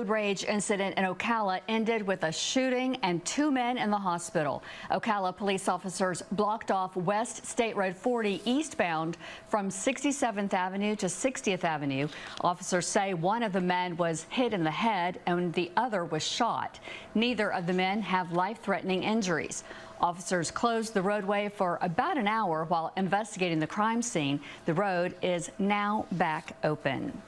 road rage incident in Ocala ended with a shooting and 2 men in the hospital. Ocala police officers blocked off West State Road 40 eastbound from 67th Avenue to 60th Avenue. Officers say one of the men was hit in the head and the other was shot. Neither of the men have life-threatening injuries. Officers closed the roadway for about an hour while investigating the crime scene. The road is now back open.